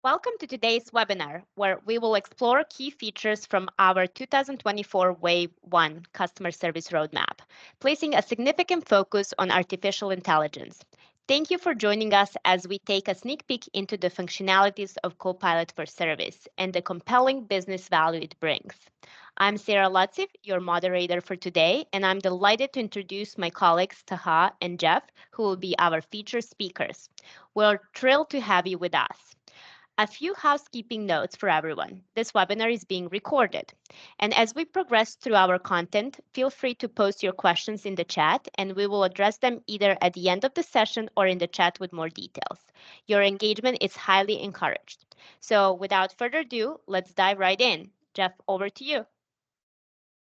Welcome to today's webinar, where we will explore key features from our 2024 Wave 1 Customer Service Roadmap, placing a significant focus on artificial intelligence. Thank you for joining us as we take a sneak peek into the functionalities of Copilot for Service and the compelling business value it brings. I'm Sarah Latsif, your moderator for today, and I'm delighted to introduce my colleagues Taha and Jeff, who will be our featured speakers. We're thrilled to have you with us. A few housekeeping notes for everyone. This webinar is being recorded. And as we progress through our content, feel free to post your questions in the chat and we will address them either at the end of the session or in the chat with more details. Your engagement is highly encouraged. So without further ado, let's dive right in. Jeff, over to you.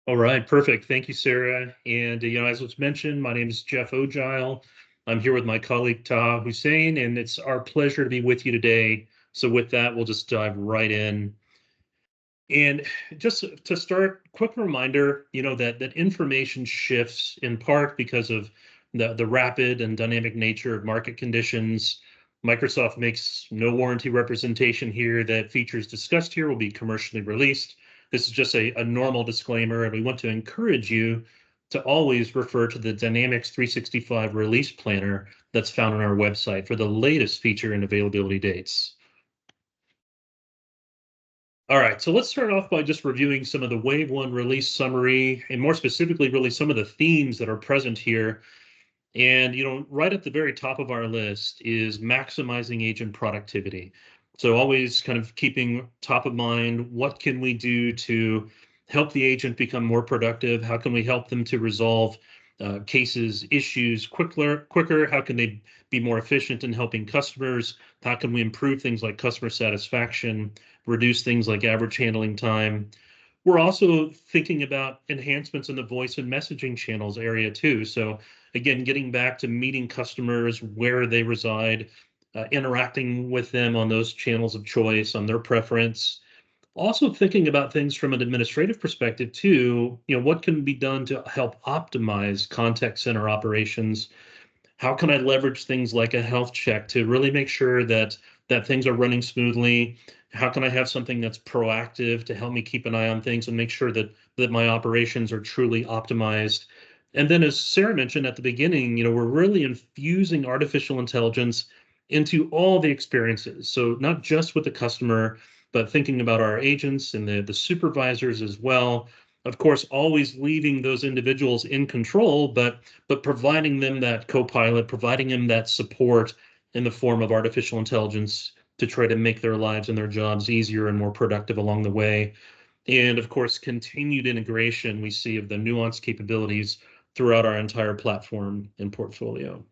All right, perfect. Thank you, Sarah. And, as was mentioned, my name is Jeff Ogile. I'm here with my colleague, Taha Hussein, and it's our pleasure to be with you today. So with that, we'll just dive right in. And just to start, quick reminder, that information shifts in part because of the rapid and dynamic nature of market conditions. Microsoft makes no warranty representation here that features discussed here will be commercially released. This is just a normal disclaimer, and we want to encourage you to always refer to the Dynamics 365 release planner that's found on our website for the latest feature and availability dates. All right, so let's start off by just reviewing some of the Wave 1 release summary, and more specifically, really some of the themes that are present here. And, right at the very top of our list is maximizing agent productivity. So always kind of keeping top of mind, what can we do to help the agent become more productive? How can we help them to resolve cases, issues quicker? How can they be more efficient in helping customers? How can we improve things like customer satisfaction, reduce things like average handling time? We're also thinking about enhancements in the voice and messaging channels area too. So again, getting back to meeting customers where they reside, interacting with them on those channels of choice, on their preference. Also thinking about things from an administrative perspective too, what can be done to help optimize contact center operations? How can I leverage things like a health check to really make sure that things are running smoothly? How can I have something that's proactive to help me keep an eye on things and make sure that my operations are truly optimized? And then, as Sarah mentioned at the beginning, we're really infusing artificial intelligence into all the experiences. So not just with the customer, but thinking about our agents and the supervisors as well. Of course, always leaving those individuals in control, but providing them that co-pilot, providing them that support in the form of artificial intelligence to try to make their lives and their jobs easier and more productive along the way. And of course, continued integration we see of the nuanced capabilities throughout our entire platform and portfolio.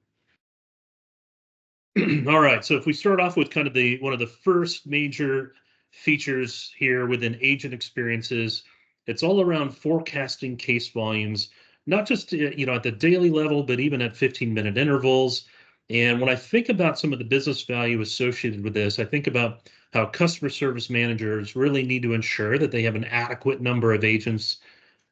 All right, so if we start off with kind of one of the first major features here within agent experiences, it's all around forecasting case volumes, not just at the daily level, but even at 15-minute intervals. And when I think about some of the business value associated with this, I think about how customer service managers really need to ensure that they have an adequate number of agents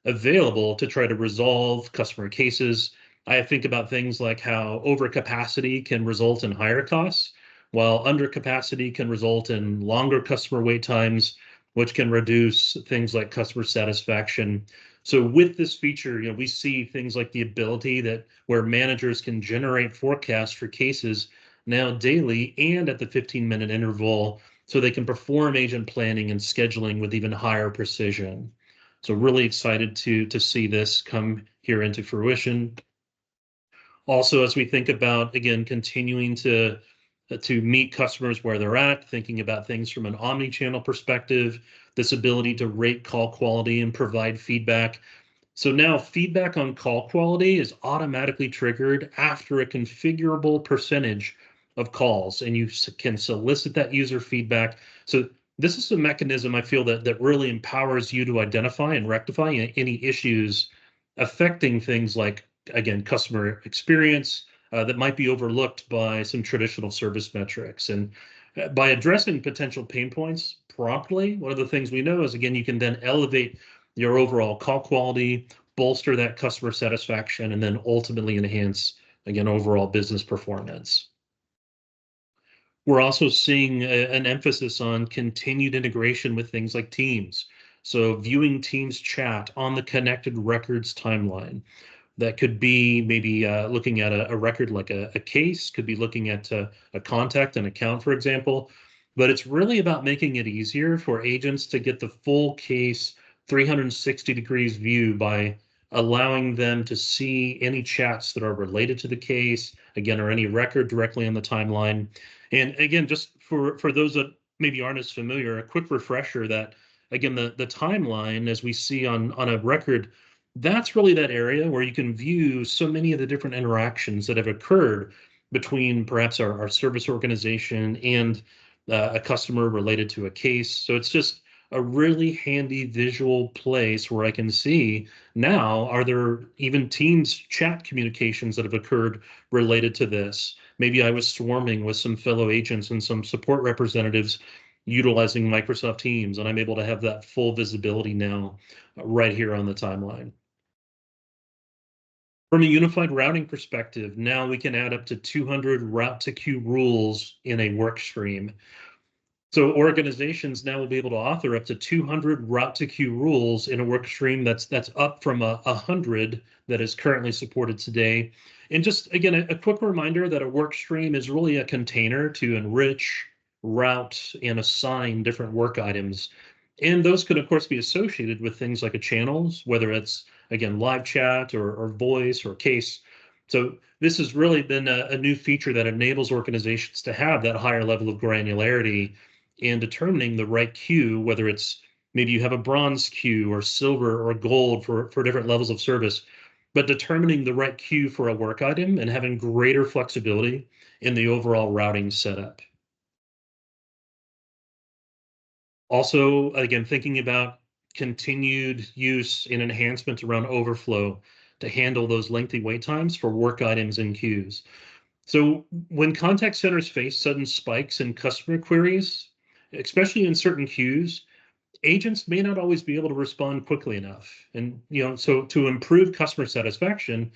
available to try to resolve customer cases. I think about things like how overcapacity can result in higher costs, while undercapacity can result in longer customer wait times, which can reduce things like customer satisfaction. So with this feature, we see things like the ability that where managers can generate forecasts for cases now daily and at the 15-minute interval, so they can perform agent planning and scheduling with even higher precision. So really excited to see this come here into fruition. Also, as we think about, again, continuing to meet customers where they're at, thinking about things from an omni-channel perspective, this ability to rate call quality and provide feedback. So now feedback on call quality is automatically triggered after a configurable percentage of calls, and you can solicit that user feedback. So this is a mechanism I feel that really empowers you to identify and rectify any issues affecting things like, again, customer experience that might be overlooked by some traditional service metrics. And by addressing potential pain points promptly, one of the things we know is, again, you can then elevate your overall call quality, bolster that customer satisfaction, and then ultimately enhance, again, overall business performance. We're also seeing an emphasis on continued integration with things like Teams. So viewing Teams chat on the connected records timeline. That could be maybe looking at a record like a case, could be looking at a contact, an account, for example. But it's really about making it easier for agents to get the full case 360 degrees view by allowing them to see any chats that are related to the case, again, or any record directly on the timeline. And again, just for those that maybe aren't as familiar, a quick refresher that, again, the timeline, as we see on a record, that's really that area where you can view so many of the different interactions that have occurred between perhaps our service organization and a customer related to a case. So it's just a really handy visual place where I can see now, are there even Teams chat communications that have occurred related to this? Maybe I was swarming with some fellow agents and some support representatives utilizing Microsoft Teams, and I'm able to have that full visibility now right here on the timeline. From a unified routing perspective, now we can add up to 200 route to queue rules in a work stream. So organizations now will be able to author up to 200 route to queue rules in a work stream that's up from 100 that is currently supported today. And just again, a quick reminder that a work stream is really a container to enrich, route, and assign different work items. And those could, of course, be associated with things like a channels, whether it's, again, live chat or voice or case. So this has really been a new feature that enables organizations to have that higher level of granularity in determining the right queue, whether it's maybe you have a bronze queue or silver or gold for different levels of service, but determining the right queue for a work item and having greater flexibility in the overall routing setup. Also, again, thinking about continued use in enhancements around overflow to handle those lengthy wait times for work items and queues. So when contact centers face sudden spikes in customer queries, especially in certain queues, agents may not always be able to respond quickly enough. And so to improve customer satisfaction,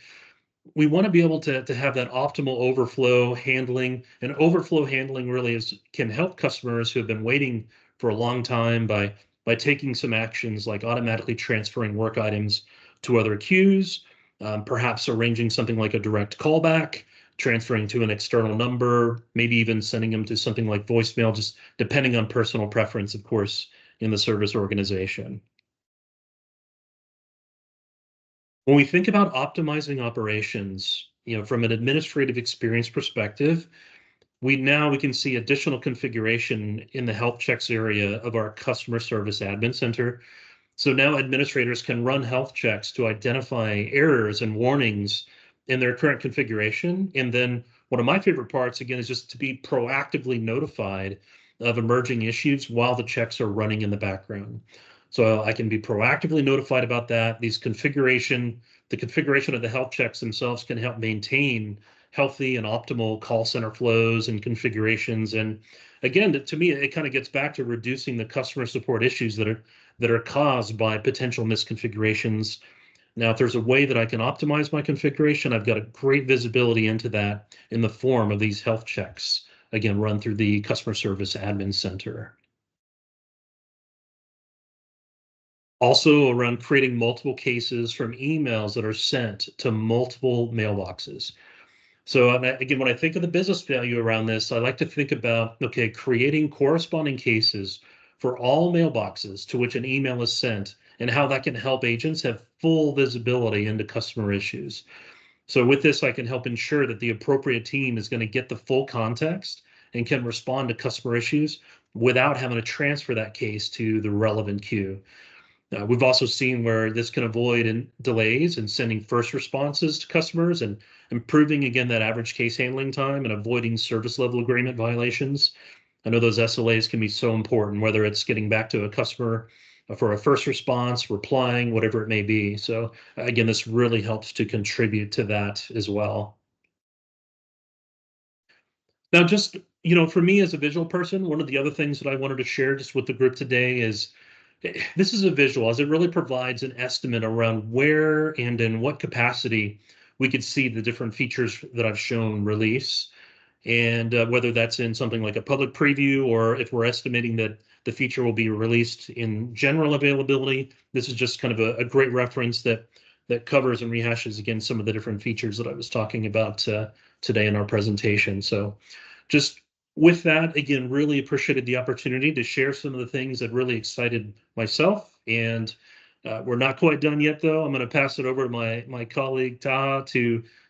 we want to be able to have that optimal overflow handling. And overflow handling really can help customers who have been waiting for a long time by taking some actions like automatically transferring work items to other queues, perhaps arranging something like a direct callback, transferring to an external number, maybe even sending them to something like voicemail, just depending on personal preference, of course, in the service organization. When we think about optimizing operations, from an administrative experience perspective, we can see additional configuration in the health checks area of our customer service admin center. So now administrators can run health checks to identify errors and warnings in their current configuration. And then one of my favorite parts, again, is just to be proactively notified of emerging issues while the checks are running in the background. So I can be proactively notified about that. The configuration of the health checks themselves can help maintain healthy and optimal call center flows and configurations. And again, to me, it kind of gets back to reducing the customer support issues that are caused by potential misconfigurations. Now, if there's a way that I can optimize my configuration, I've got a great visibility into that in the form of these health checks, again, run through the customer service admin center. Also around creating multiple cases from emails that are sent to multiple mailboxes. So again, when I think of the business value around this, I like to think about, okay, creating corresponding cases for all mailboxes to which an email is sent and how that can help agents have full visibility into customer issues. So with this, I can help ensure that the appropriate team is going to get the full context and can respond to customer issues without having to transfer that case to the relevant queue. We've also seen where this can avoid delays in sending first responses to customers and improving, again, that average case handling time and avoiding service level agreement violations. I know those SLAs can be so important, whether it's getting back to a customer for a first response, replying, whatever it may be. So again, this really helps to contribute to that as well. Now, just, for me as a visual person, one of the other things that I wanted to share just with the group today is this is a visual, as it really provides an estimate around where and in what capacity we could see the different features that I've shown release. And whether that's in something like a public preview or if we're estimating that the feature will be released in general availability, this is just kind of a great reference that covers and rehashes again some of the different features that I was talking about today in our presentation. So just with that, again, really appreciated the opportunity to share some of the things that really excited myself. And we're not quite done yet, though. I'm going to pass it over to my colleague Taha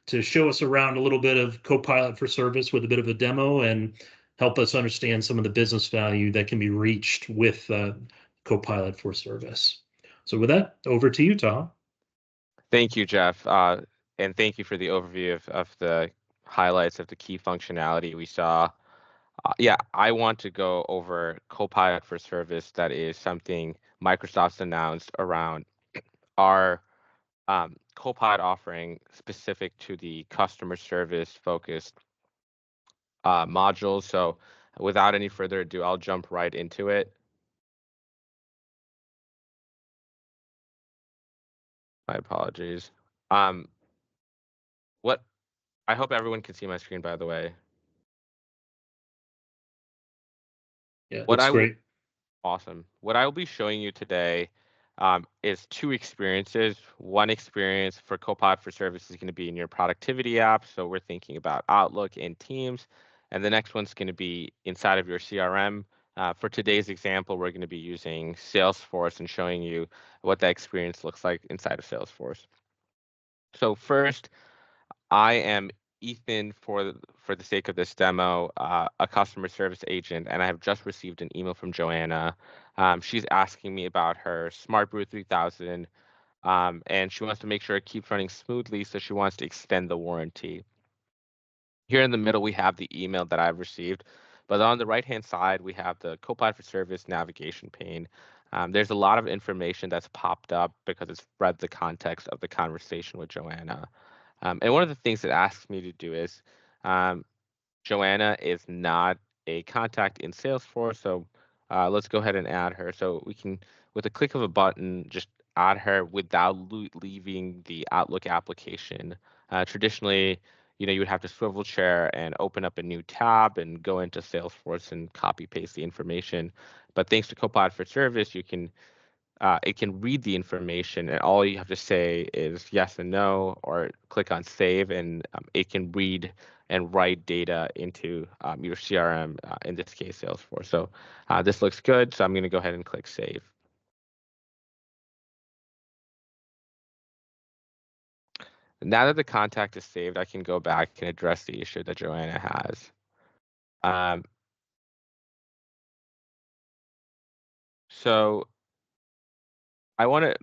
to show us around a little bit of Copilot for Service with a bit of a demo and help us understand some of the business value that can be reached with Copilot for Service. So with that, over to you, Taha. Thank you, Jeff. And thank you for the overview of the highlights of the key functionality we saw. Yeah, I want to go over Copilot for Service. That is something Microsoft's announced around our Copilot offering specific to the customer service focused modules. So without any further ado, I'll jump right into it. My apologies. What I hope everyone can see my screen, by the way. Yeah, What looks I will great. Awesome. What I will be showing you today is two experiences. One experience for Copilot for Service is going to be in your productivity app. So we're thinking about Outlook and Teams. And the next one's going to be inside of your CRM. For today's example, we're going to be using Salesforce and showing you what that experience looks like inside of Salesforce. So first, I am Ethan for the sake of this demo, a customer service agent, and I have just received an email from Joanna. She's asking me about her Smart Brew 3000, and she wants to make sure it keeps running smoothly, so she wants to extend the warranty. Here in the middle, we have the email that I've received, but on the right-hand side, we have the Copilot for Service navigation pane. There's a lot of information that's popped up because it's read the context of the conversation with Joanna. And one of the things it asks me to do is, Joanna is not a contact in Salesforce, so let's go ahead and add her. So we can, with a click of a button, just add her without leaving the Outlook application. Traditionally, you would have to swivel chair and open up a new tab and go into Salesforce and copy paste the information. But thanks to Copilot for Service, it can read the information, and all you have to say is yes and no, or click on save, and it can read and write data into your CRM, in this case, Salesforce. So this looks good, so I'm going to go ahead and click save. Now that the contact is saved, I can go back and address the issue that Joanna has. So I want to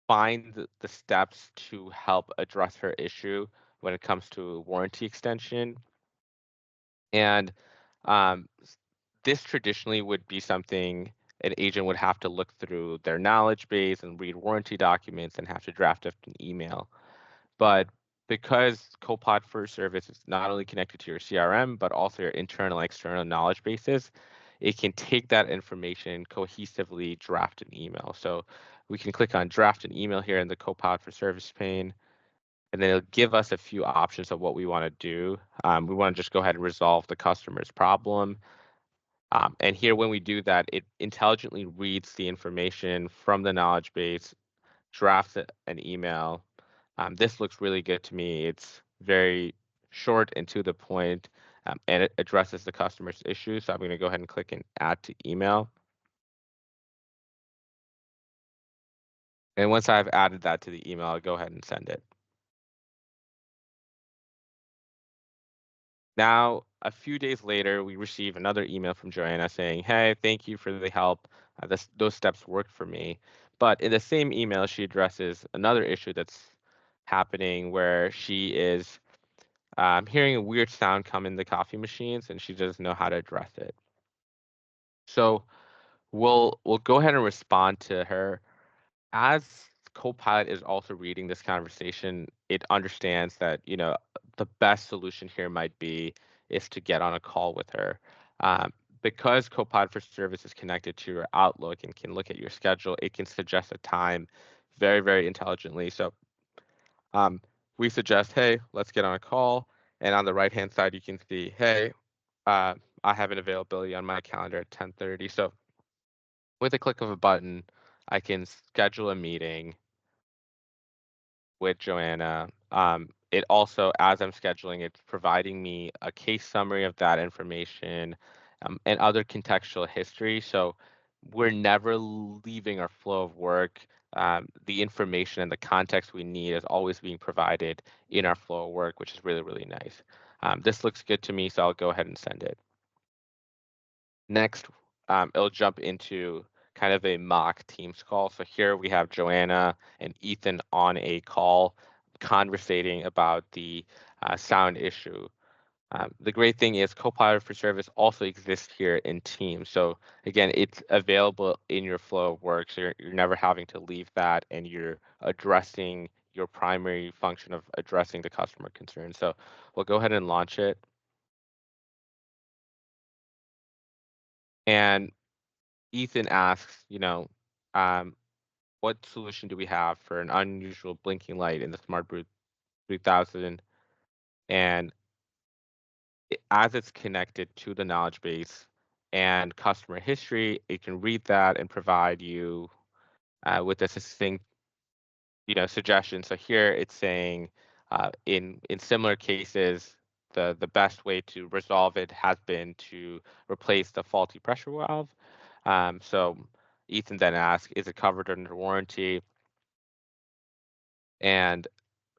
find the steps to help address her issue when it comes to warranty extension. And this traditionally would be something an agent would have to look through their knowledge base and read warranty documents and have to draft up an email. But because Copilot for Service is not only connected to your CRM, but also your internal, external knowledge bases, it can take that information and cohesively draft an email. So we can click on draft an email here in the Copilot for Service pane, and then it'll give us a few options of what we want to do. We want to just go ahead and resolve the customer's problem. And here, when we do that, it intelligently reads the information from the knowledge base, drafts an email. This looks really good to me. It's very short and to the point, and it addresses the customer's issue. So I'm going to go ahead and click and add to email. And once I've added that to the email, I'll go ahead and send it. Now, a few days later, we receive another email from Joanna saying, hey, thank you for the help. Those steps worked for me. But in the same email, she addresses another issue that's happening where she is hearing a weird sound come in the coffee machines, and she doesn't know how to address it. So we'll go ahead and respond to her. As Copilot is also reading this conversation, it understands that the best solution here might be is to get on a call with her. Because Copilot for Service is connected to your Outlook and can look at your schedule, it can suggest a time very, very intelligently. So we suggest, hey, let's get on a call. And on the right-hand side, you can see, hey, I have an availability on my calendar at 10:30. So with a click of a button, I can schedule a meeting with Joanna. It also, as I'm scheduling, it's providing me a case summary of that information and other contextual history. So we're never leaving our flow of work. The information and the context we need is always being provided in our flow of work, which is really, really nice. This looks good to me, so I'll go ahead and send it. Next, it'll jump into kind of a mock Teams call. So here we have Joanna and Ethan on a call conversating about the sound issue. The great thing is Copilot for Service also exists here in Teams. So again, it's available in your flow of work. So you're never having to leave that, and you're addressing your primary function of addressing the customer concern. So we'll go ahead and launch it. And Ethan asks, what solution do we have for an unusual blinking light in the Smart Brew 3000? And as it's connected to the knowledge base and customer history, it can read that and provide you with a succinct, suggestion. So here it's saying, in similar cases, the best way to resolve it has been to replace the faulty pressure valve. So Ethan then asks, is it covered under warranty? And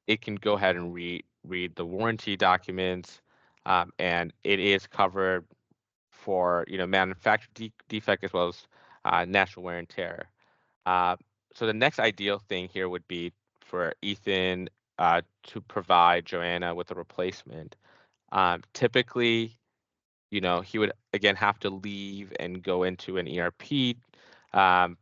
it can go ahead and read the warranty documents, and it is covered for manufacturer defect as well as natural wear and tear. So the next ideal thing here would be for Ethan to provide Joanna with a replacement. Typically, he would again have to leave and go into an ERP, um,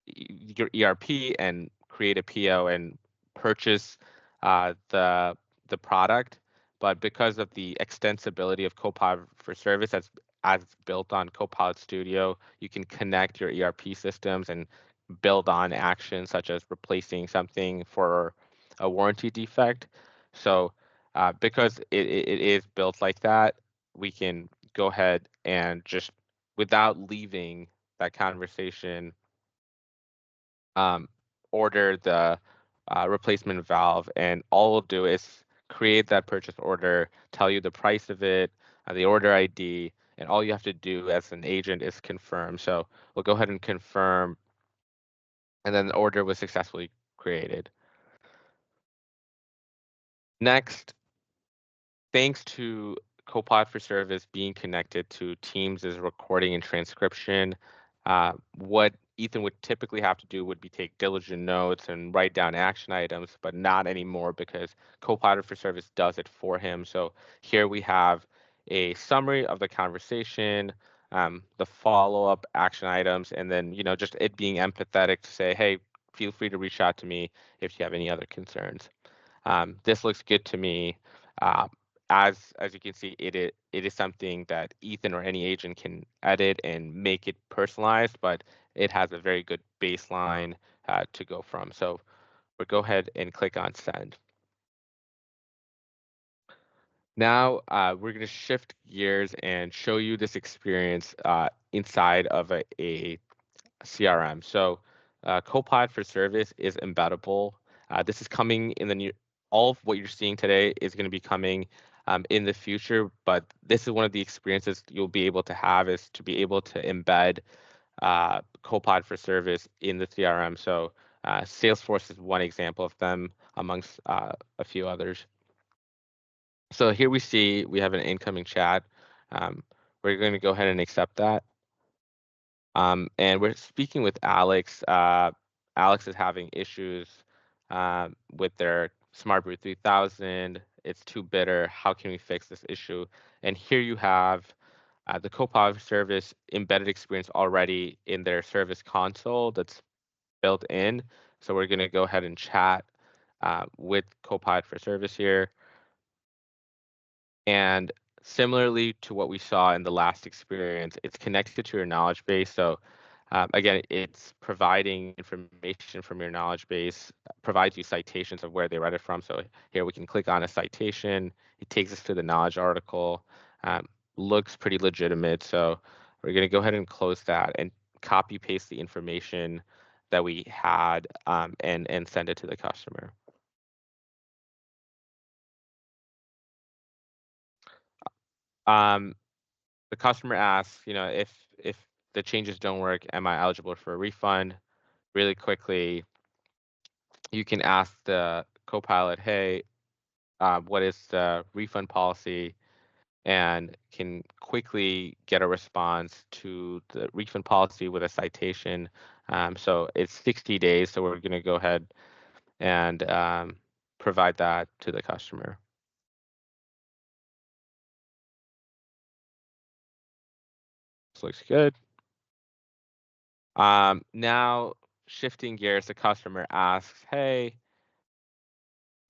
your ERP, and create a PO and purchase the product. But because of the extensibility of Copilot for Service as it's built on Copilot Studio, you can connect your ERP systems and build on actions such as replacing something for a warranty defect. So because it is built like that, we can go ahead and just, without leaving that conversation, um, order the replacement valve, and all we'll do is create that purchase order, tell you the price of it, the order ID, and all you have to do as an agent is confirm. So we'll go ahead and confirm, and then the order was successfully created. Next, thanks to Copilot for Service being connected to Teams' recording and transcription, what Ethan would typically have to do would be take diligent notes and write down action items, but not anymore because Copilot for Service does it for him. So here we have a summary of the conversation, the follow-up action items, and then just it being empathetic to say, hey, feel free to reach out to me if you have any other concerns. This looks good to me. Uh, as you can see, it is something that Ethan or any agent can edit and make it personalized, but it has a very good baseline to go from. So we'll go ahead and click on send. Now we're going to shift gears and show you this experience inside of a CRM. So Copilot for Service is embeddable. This is coming in the new. All of what you're seeing today is going to be coming in the future, but this is one of the experiences you'll be able to have, is to be able to embed Copilot for Service in the CRM. So Salesforce is one example of them amongst a few others. So here we have an incoming chat. We're going to go ahead and accept that. And we're speaking with Alex. Alex is having issues with their Smart Brew 3000. It's too bitter. How can we fix this issue? And here you have the Copilot service embedded experience already in their service console that's built in. So we're going to go ahead and chat with Copilot for Service here. And similarly to what we saw in the last experience, it's connected to your knowledge base. So Again, it's providing information from your knowledge base, provides you citations of where they read it from. So here we can click on a citation. It takes us to the knowledge article. Looks pretty legitimate. So we're going to go ahead and close that and copy paste the information that we had and send it to the customer. The customer asks, if the changes don't work, am I eligible for a refund? Really quickly, you can ask the Copilot, hey, what is the refund policy? And can quickly get a response to the refund policy with a citation. So it's 60 days. So we're going to go ahead and provide that to the customer. This looks good. Now shifting gears, the customer asks, hey,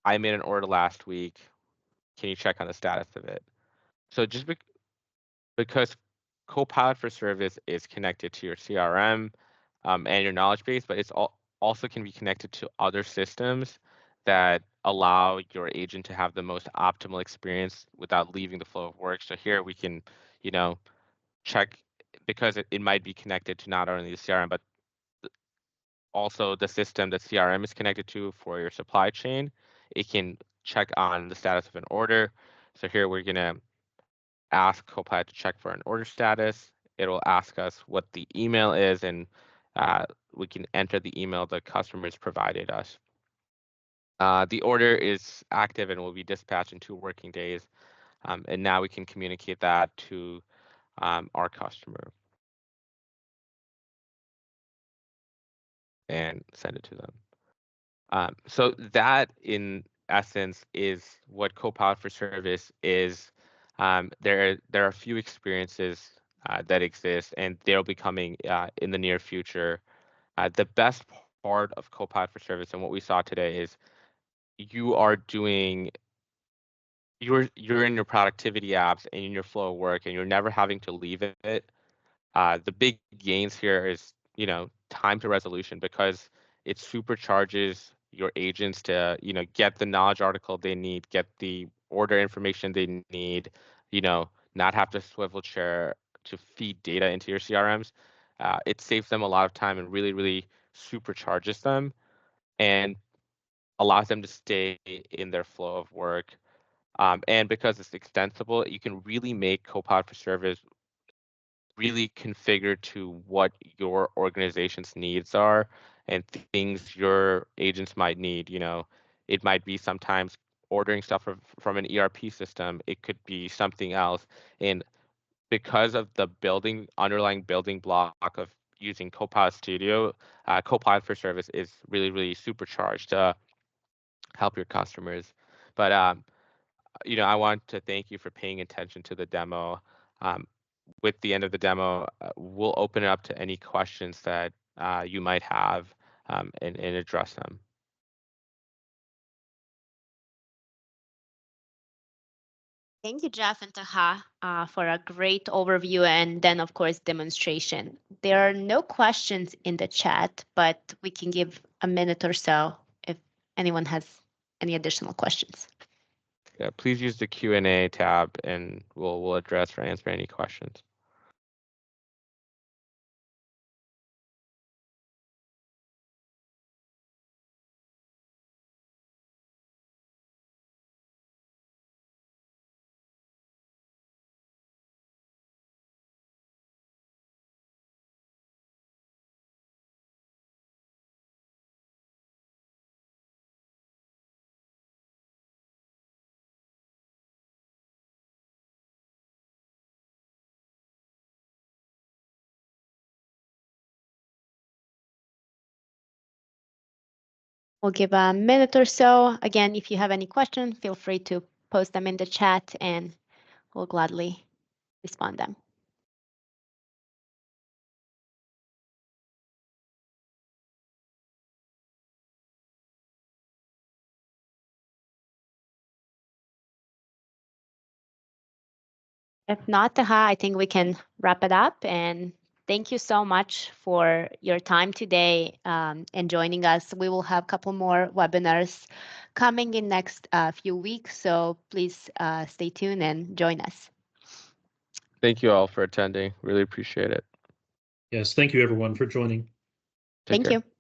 I made an order last week. Can you check on the status of it? So just because Copilot for Service is connected to your CRM and your knowledge base, but it's also can be connected to other systems that allow your agent to have the most optimal experience without leaving the flow of work. So here we can, check because it might be connected to not only the CRM, but also the system that CRM is connected to for your supply chain. It can check on the status of an order. So here we're going to ask Copilot to check for an order status. It will ask us what the email is, and we can enter the email the customers provided us. The order is active and will be dispatched in 2 working days. And now we can communicate that to our customer and send it to them. So that, in essence, is what Copilot for Service is. There are a few experiences that exist, and they'll be coming in the near future. The best part of Copilot for Service and what we saw today is you're in your productivity apps and in your flow of work, and you're never having to leave it. The big gains here is, time to resolution, because it supercharges your agents to, get the knowledge article they need, get the order information they need, not have to swivel chair to feed data into your CRMs. It saves them a lot of time and really, really supercharges them and allows them to stay in their flow of work. And because it's extensible, you can really make Copilot for Service really configured to what your organization's needs are and things your agents might need. It might be sometimes ordering stuff from an ERP system. It could be something else. And because of the underlying building block of using Copilot Studio, Copilot for Service is really, really supercharged to help your customers. But I want to thank you for paying attention to the demo. With the end of the demo, we'll open it up to any questions that you might have and address them. Thank you, Jeff and Taha, for a great overview and then, of course, demonstration. There are no questions in the chat, but we can give a minute or so if anyone has any additional questions. Yeah, please use the Q&A tab and we'll address or answer any questions. We'll give a minute or so. Again, if you have any questions, feel free to post them in the chat and we'll gladly respond them. If not, Taha, I think we can wrap it up and Thank you so much for your time today and joining us. We will have a couple more webinars coming in next few weeks, so please stay tuned and join us. Thank you all for attending. Really appreciate it. Yes, thank you everyone for joining. Take Thank care. you.